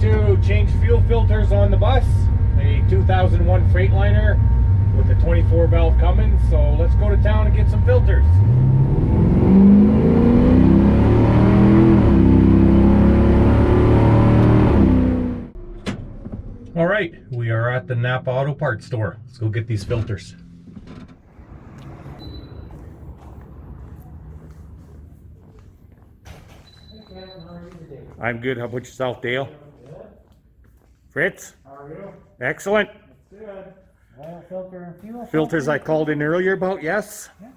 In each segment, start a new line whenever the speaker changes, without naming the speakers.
to change fuel filters on the bus, a 2001 Freightliner with a 24 valve Cummins. So let's go to town and get some filters. All right, we are at the Napa Auto Parts store. Let's go get these filters. I'm good. How about yourself, Dale?
Good.
Fritz?
How are you?
Excellent.
That's good. Filter and fuel.
Filters I called in earlier about, yes?
Yeah.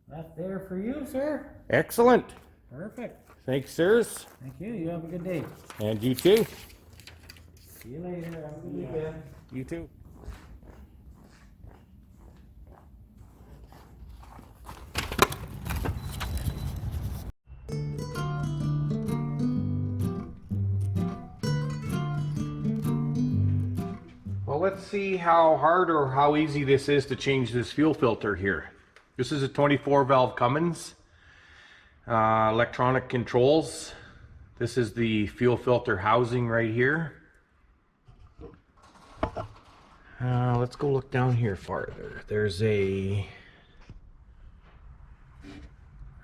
That's there for you, sir.
Excellent.
Perfect.
Thanks, sirs.
Thank you. You have a good day.
And you too.
See you later. Have a good weekend.
You too. Well, let's see how hard or how easy this is to change this fuel filter here. This is a 24 valve Cummins, electronic controls. This is the fuel filter housing right here. Let's go look down here farther. There's a,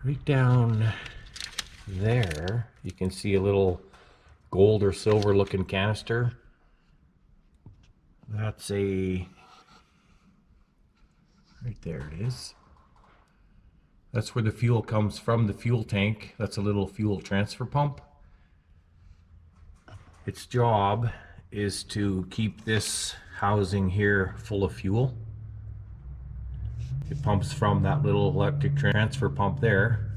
right down there, you can see a little gold or silver looking canister. That's a, right there it is. That's where the fuel comes from, the fuel tank. That's a little fuel transfer pump. Its job is to keep this housing here full of fuel. It pumps from that little electric transfer pump there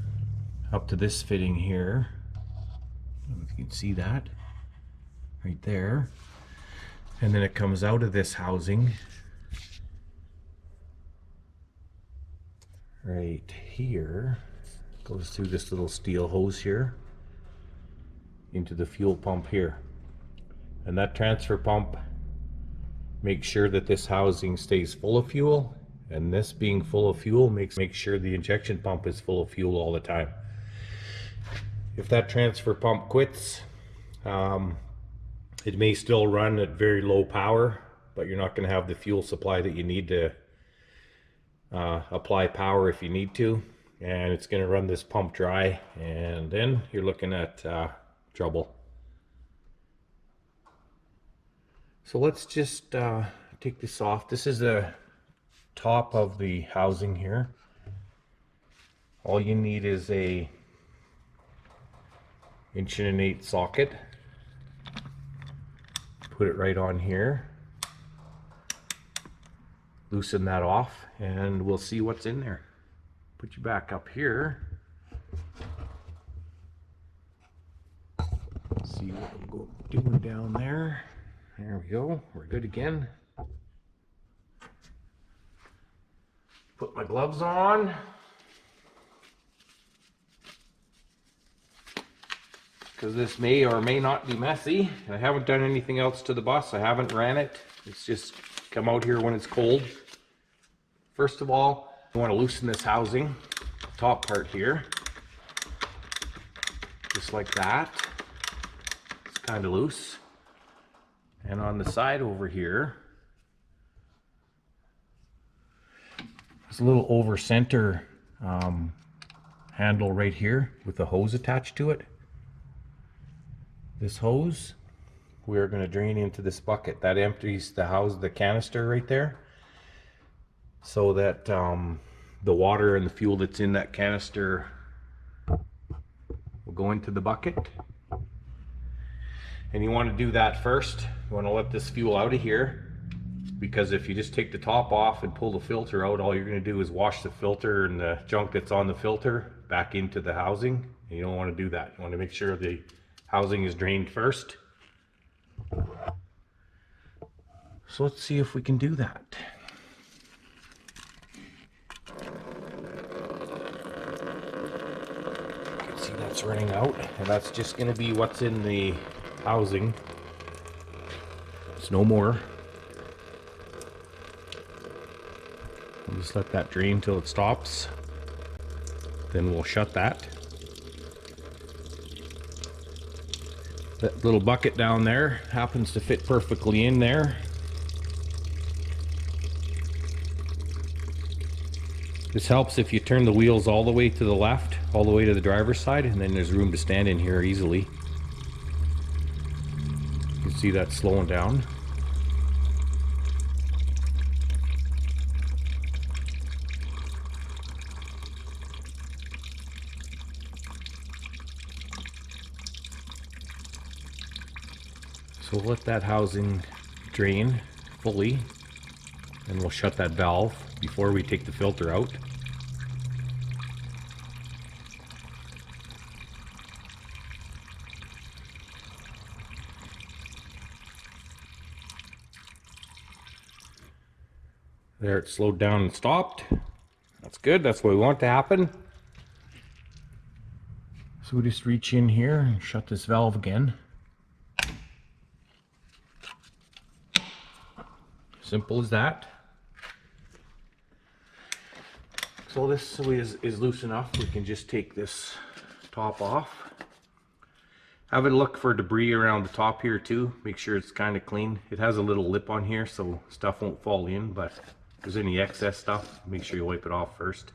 up to this fitting here. I don't know if you can see that right there. And then it comes out of this housing right here, goes through this little steel hose here into the fuel pump here. And that transfer pump makes sure that this housing stays full of fuel, and this being full of fuel makes sure the injection pump is full of fuel all the time. If that transfer pump quits, it may still run at very low power, but you're not going to have the fuel supply that you need to apply power if you need to, and it's going to run this pump dry, and then you're looking at trouble. So let's just take this off. This is the top of the housing here. All you need is a 1.1" socket. Put it right on here. Loosen that off and we'll see what's in there. Put you back up here. See what I'm doing down there. There we go. We're good again. Put my gloves on. Because this may or may not be messy. I haven't done anything else to the bus. I haven't ran it. It's just come out here when it's cold. First of all, you want to loosen this housing, top part here. Just like that. It's kind of loose. And on the side over here, there's a little over center handle right here with a hose attached to it. This hose, we're going to drain into this bucket. That empties the canister right there, so that the water and the fuel that's in that canister will go into the bucket. And you want to do that first. You want to let this fuel out of here, because if you just take the top off and pull the filter out, all you're going to do is wash the filter and the junk that's on the filter back into the housing. And you don't want to do that. You want to make sure the housing is drained first. So let's see if we can do that. You can see that's running out, and that's just going to be what's in the housing. It's no more. We'll just let that drain till it stops. Then we'll shut that. That little bucket down there happens to fit perfectly in there. This helps if you turn the wheels all the way to the left, all the way to the driver's side, and then there's room to stand in here easily. You can see that slowing down. So we'll let that housing drain fully, and we'll shut that valve before we take the filter out. There, it slowed down and stopped. That's good, that's what we want to happen. So we just reach in here and shut this valve again. Simple as that. So this is loose enough, we can just take this top off. Have a look for debris around the top here too. Make sure it's kind of clean. It has a little lip on here so stuff won't fall in, but if there's any excess stuff, make sure you wipe it off first.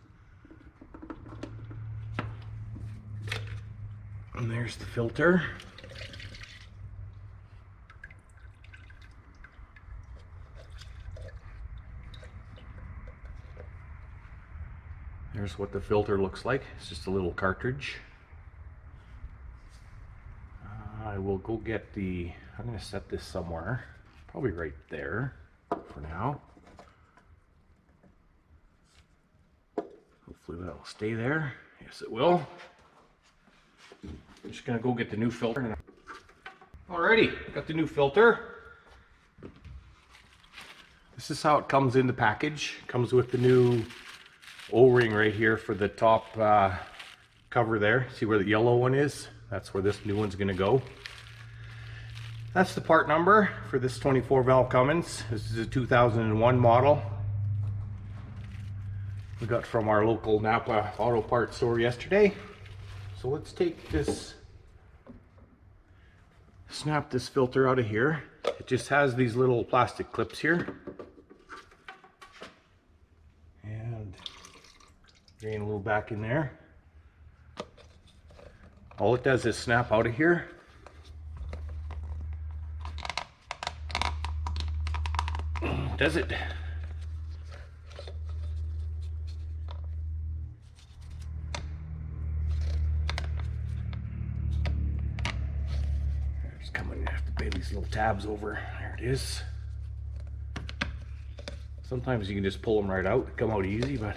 And there's the filter. There's what the filter looks like. It's just a little cartridge. I will go get the, I'm going to set this somewhere, probably right there for now. Hopefully that'll stay there. Yes, it will. I'm just going to go get the new filter. Alrighty, got the new filter. This is how it comes in the package. Comes with the new O-ring right here for the top cover there. See where the yellow one is? That's where this new one's going to go. That's the part number for this 24 valve Cummins. This is a 2001 model. We got from our local Napa auto parts store yesterday. So let's take this, snap this filter out of here. It just has these little plastic clips here. And drain a little back in there. All it does is snap out of here. Does it? It's coming, you have to pay these little tabs over. There it is. Sometimes you can just pull them right out, they come out easy, but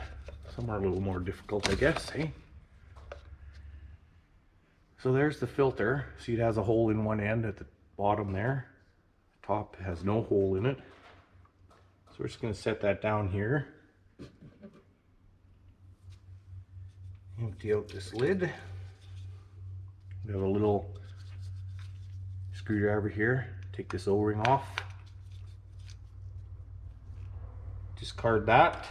some are a little more difficult, I guess, hey? So there's the filter. See, it has a hole in one end at the bottom there. The top has no hole in it. So we're just going to set that down here. Empty out this lid. We have a little screwdriver here. Take this O-ring off. Discard that.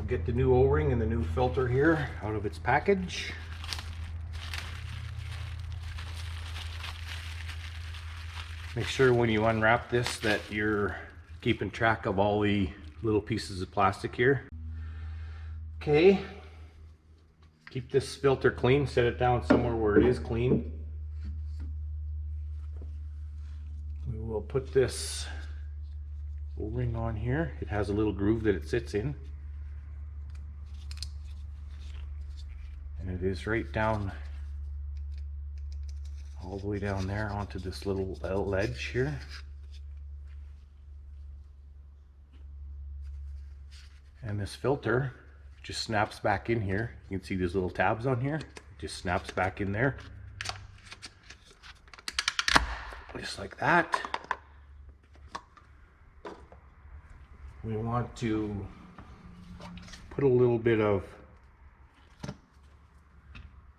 Get the new O-ring and the new filter here out of its package. Make sure when you unwrap this that you're keeping track of all the little pieces of plastic here. Okay, keep this filter clean, set it down somewhere where it is clean. We will put this O-ring on here. It has a little groove that it sits in. And it is right down, all the way down there onto this little ledge here. And this filter just snaps back in here. You can see these little tabs on here. It just snaps back in there. Just like that. We want to put a little bit of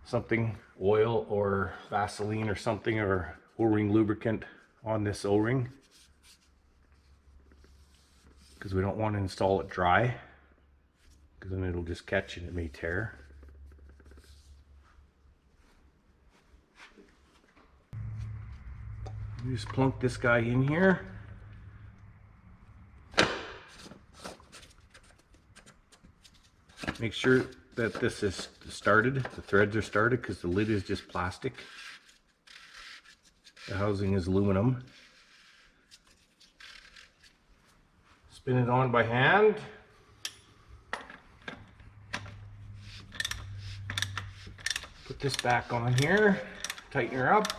something, oil or Vaseline or something, or O-ring lubricant on this O-ring, because we don't want to install it dry. because then it'll just catch and it may tear. You just plunk this guy in here. Make sure that this is started, the threads are started, because the lid is just plastic. The housing is aluminum. Spin it on by hand. Put this back on here, tighten her up.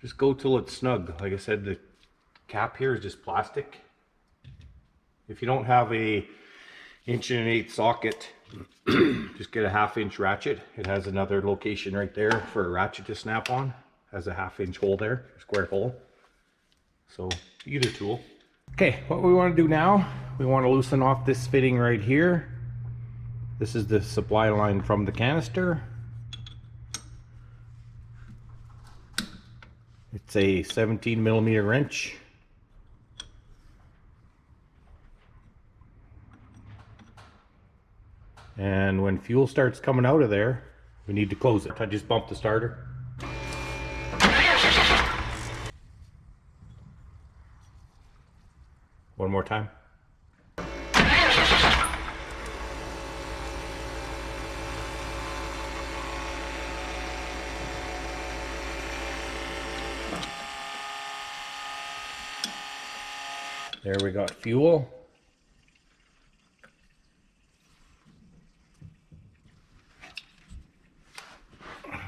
Just go till it's snug. Like I said, the cap here is just plastic. If you don't have a 1.1/8" socket, just get a 1/2" ratchet. It has another location right there for a ratchet to snap on. Has a 1/2" hole there, a square hole. So either tool. Okay, what we want to do now, we want to loosen off this fitting right here. This is the supply line from the canister. It's a 17mm wrench. And when fuel starts coming out of there, we need to close it. I just bumped the starter. One more time. There we got fuel.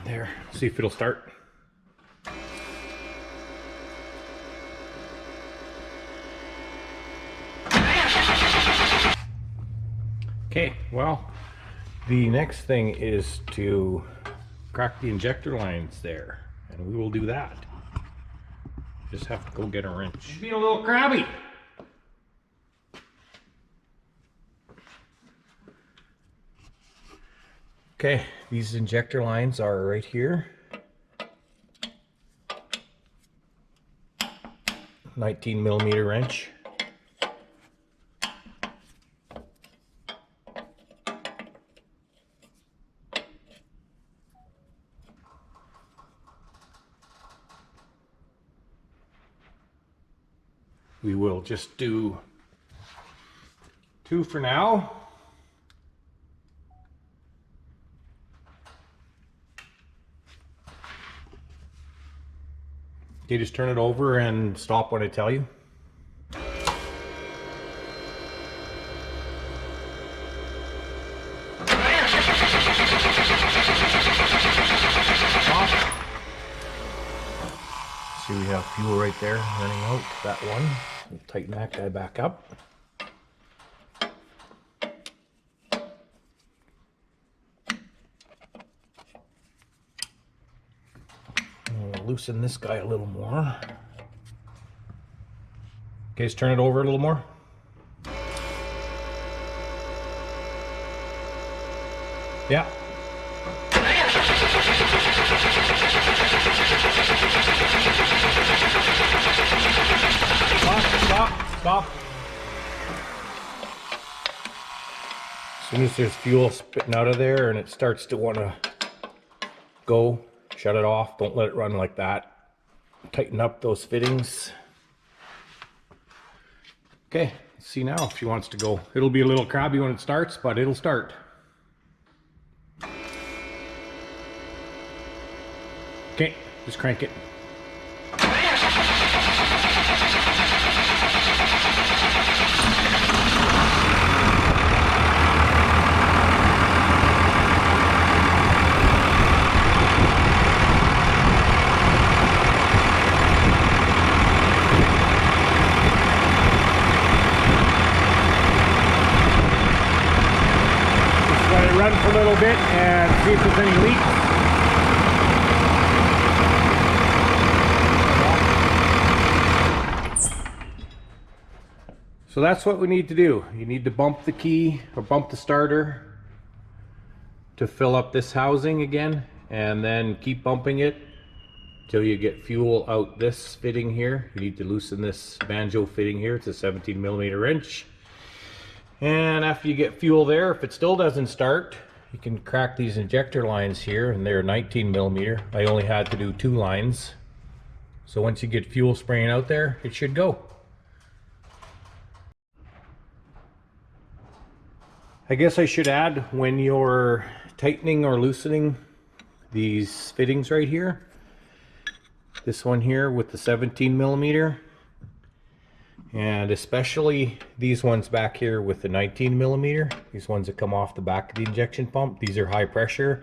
There, see if it'll start. Okay, well, the next thing is to crack the injector lines there, and we will do that. Just have to go get a wrench. She's being a little crabby. Okay, these injector lines are right here. 19mm wrench. We will just do 2 for now. Okay, just turn it over and stop when I tell you. Stop. See, we have fuel right there running out. That one. We'll tighten that guy back up. Loosen this guy a little more. Okay, just turn it over a little more. Yeah. Stop. As soon as there's fuel spitting out of there and it starts to want to go, shut it off. Don't let it run like that. Tighten up those fittings. Okay, let's see now if she wants to go. It'll be a little crabby when it starts, but it'll start. Okay, just crank it. Run for a little bit and see if there's any leaks. So that's what we need to do. You need to bump the key or bump the starter to fill up this housing again, and then keep bumping it till you get fuel out this fitting here. You need to loosen this banjo fitting here. It's a 17mm wrench. And after you get fuel there, if it still doesn't start, you can crack these injector lines here, and they're 19mm. I only had to do 2 lines. So once you get fuel spraying out there, it should go. I guess I should add, when you're tightening or loosening these fittings right here, this one here with the 17mm, and especially these ones back here with the 19mm, these ones that come off the back of the injection pump, these are high pressure.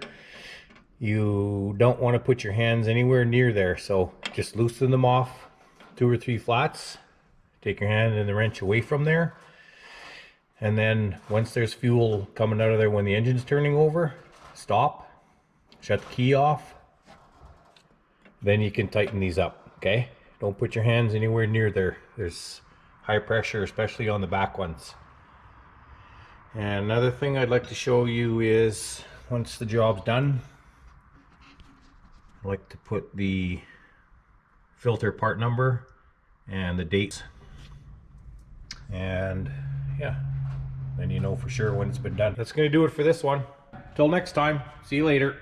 You don't want to put your hands anywhere near there, so just loosen them off 2 or 3 flats. Take your hand and the wrench away from there, and then once there's fuel coming out of there when the engine's turning over, stop, shut the key off, then you can tighten these up. Okay, don't put your hands anywhere near there. There's high pressure, especially on the back ones. And another thing I'd like to show you is, once the job's done, I like to put the filter part number and the dates, and yeah, then you know for sure when it's been done. That's gonna do it for this one. Till next time, see you later.